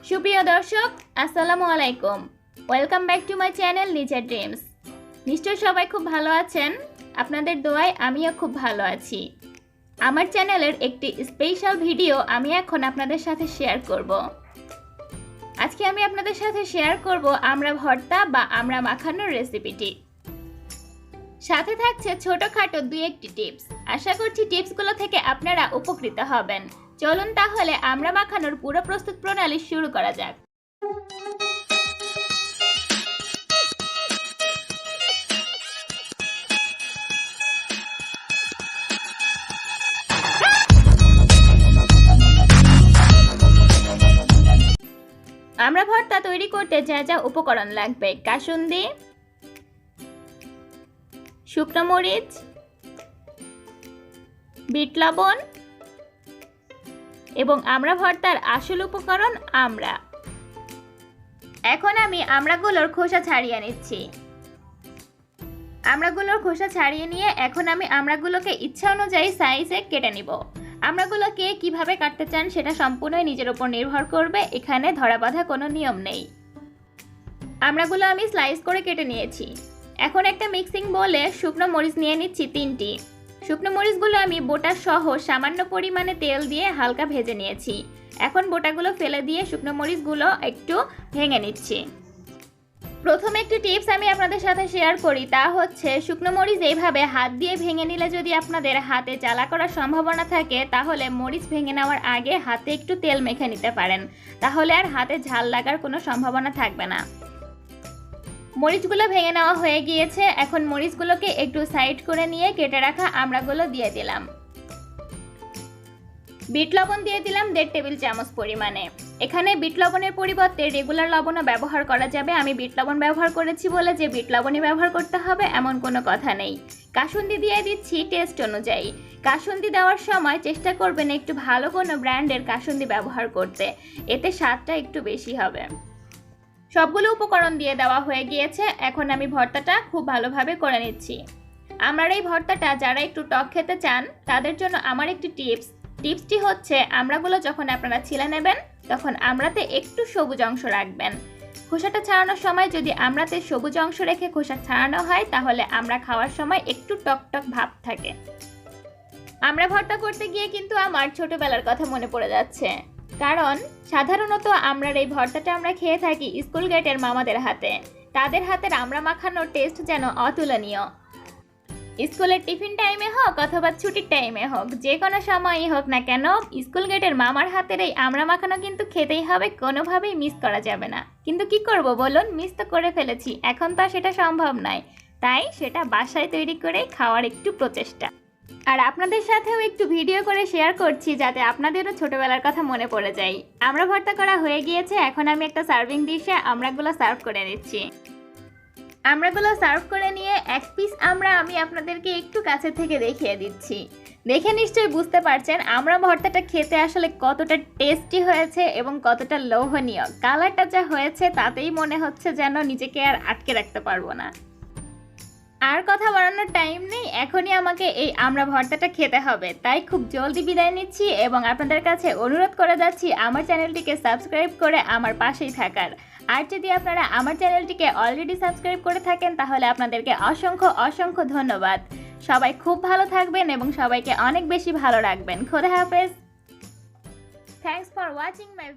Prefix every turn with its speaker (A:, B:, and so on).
A: সুপ্রিয় দর্শক, আসসালামু আলাইকুম। Welcome back to my channel Liza dreams. নিশ্চয়ই সবাই খুব ভালো আছেন। আপনাদের দোয়ায় আমিও খুব ভালো আছি। আমার চ্যানেলের একটি স্পেশাল ভিডিও আমি এখন আপনাদের সাথে শেয়ার করব। আজকে আমি আপনাদের সাথে শেয়ার করব আমড়া ভর্তা বা আমড়া মাখানোর রেসিপিটি। সাথে থাকছে ছোটখাটো দুই একটি টিপস। আশা করছি টিপসগুলো থেকে আপনারা উপকৃত হবেন। চলুন তাহলে আমড়া মাখানোর পুরো প্রস্তুত প্রণালী শুরু করা যাক। আমড়া ভর্তা তৈরি করতে যা যা উপকরণ লাগবে: কাসুন্দি, শুকনো মরিচ, বিট লবণ এবং আমড়া ভর্তার আসল উপকরণ আমড়া। এখন আমি আমড়াগুলোর খোসা ছাড়িয়ে নিচ্ছি। আমড়াগুলোর খোসা ছাড়িয়ে নিয়ে এখন আমি আমড়াগুলোকে ইচ্ছা অনুযায়ী সাইজে কেটে নিব। আমড়াগুলোকে কিভাবে কাটতে চান সেটা সম্পূর্ণই নিজের উপর নির্ভর করবে, এখানে ধরা বাঁধা কোনো নিয়ম নেই। আমড়াগুলো আমি স্লাইস করে কেটে নিয়েছি। এখন একটা মিক্সিং বোলে শুকনো মরিচ নিয়ে নিচ্ছি 3টি। শুকনো মরিচগুলো আমি বোটা সহ সামান্য পরিমাণে তেল দিয়ে হালকা ভেজে নিয়েছি। এখন বোটাগুলো ফেলে দিয়ে শুকনো মরিচগুলো একটু ভেঙে নিচ্ছি। প্রথমে একটি টিপস আমি আপনাদের সাথে শেয়ার করি, তা হচ্ছে শুকনো মরিচ এইভাবে হাত দিয়ে ভেঙে নিলে যদি আপনাদের হাতে জ্বালা করার সম্ভাবনা থাকে তাহলে মরিচ ভেঙে নেওয়ার আগে হাতে একটু তেল মেখে নিতে পারেন, তাহলে আর হাতে ঝাল লাগার কোনো সম্ভাবনা থাকবে না। মরিচগুলো ভেঙে নেওয়া হয়ে গিয়েছে। এখন মরিচগুলোকে একটু সাইড করে নিয়ে কেটে রাখা আমড়াগুলো দিয়ে দিলাম। বিট লবণ দিয়ে দিলাম 1.5 টেবিল চামচ পরিমাণে। এখানে বিট লবণের পরিবর্তে রেগুলার লবণও ব্যবহার করা যাবে। আমি বিট লবণ ব্যবহার করেছি বলে যে বিট লবণই ব্যবহার করতে হবে এমন কোনো কথা নেই। কাসুন্দি দিয়ে দিচ্ছি টেস্ট অনুযায়ী। কাসুন্দি দেওয়ার সময় চেষ্টা করবেন একটু ভালো কোনো ব্র্যান্ডের কাসুন্দি ব্যবহার করতে, এতে স্বাদটা একটু বেশি হবে। সবগুলো উপকরণ দিয়ে দেওয়া হয়ে গিয়েছে। এখন আমি ভর্তাটা খুব ভালোভাবে করে নিচ্ছি। আমার এই ভর্তাটা যারা একটু টক খেতে চান তাদের জন্য আমার একটি টিপসটি হচ্ছে আমড়াগুলো যখন আপনারা ছিলে নেবেন তখন আমড়াতে একটু সবুজ অংশ রাখবেন। খোসাটা ছাড়ানোর সময় যদি আমড়াতে সবুজ অংশ রেখে খোসা ছাড়ানো হয় তাহলে আমড়া খাওয়ার সময় একটু টকটক ভাব থাকে। আমড়া ভর্তা করতে গিয়ে কিন্তু আমার ছোটবেলার কথা মনে পড়ে যাচ্ছে, কারণ সাধারণত আমরার এই ভর্তাটা আমরা খেয়ে থাকি স্কুল গেটের মামাদের হাতে। তাদের হাতের আমড়া মাখানোর টেস্ট যেন অতুলনীয়। স্কুলের টিফিন টাইমে হোক অথবা ছুটির টাইমে হোক, যে কোনো সময়ই হোক না কেন, স্কুল গেটের মামার হাতের এই আমড়া মাখানো কিন্তু খেতেই হবে, কোনোভাবেই মিস করা যাবে না। কিন্তু কি করব বলুন, মিস তো করে ফেলেছি, এখন তো সেটা সম্ভব নয়, তাই সেটা বাসায় তৈরি করে খাওয়ার একটু প্রচেষ্টা। আর আপনাদের সাথেও একটু ভিডিও করে শেয়ার করছি যাতে আপনাদেরও ছোটবেলার কথা মনে পড়ে যায়। আমড়া ভর্তা করা হয়ে গিয়েছে। এখন আমি একটা সার্ভিং ডিশে আমড়াগুলো সার্ভ করে নিচ্ছি। আমড়াগুলো সার্ভ করে নিয়ে এক পিস আমড়া আমি আপনাদেরকে একটু কাছে থেকে দেখিয়ে দিচ্ছি। দেখে নিশ্চয়ই বুঝতে পারছেন আমড়া ভর্তাটা খেতে আসলে কতটা টেস্টি হয়েছে এবং কতটা লোভনীয়। কালারটা যা হয়েছে তাতেই মনে হচ্ছে যেন নিজেকে আর আটকে রাখতে পারবো না। আর কথা বাড়ানোর টাইম নেই, এখনই আমাকে এই আমড়া ভর্তাটা খেতে হবে, তাই খুব জলদি বিদায় নিচ্ছি এবং আপনাদের কাছে অনুরোধ করে যাচ্ছি আমার চ্যানেলটিকে সাবস্ক্রাইব করে আমার পাশেই থাকার। আর যদি আপনারা আমার চ্যানেলটিকে অলরেডি সাবস্ক্রাইব করে থাকেন তাহলে আপনাদেরকে অসংখ্য অসংখ্য ধন্যবাদ। সবাই খুব ভালো থাকবেন এবং সবাইকে অনেক বেশি ভালো রাখবেন। খোদা হাফেজ। Thanks for watching my video.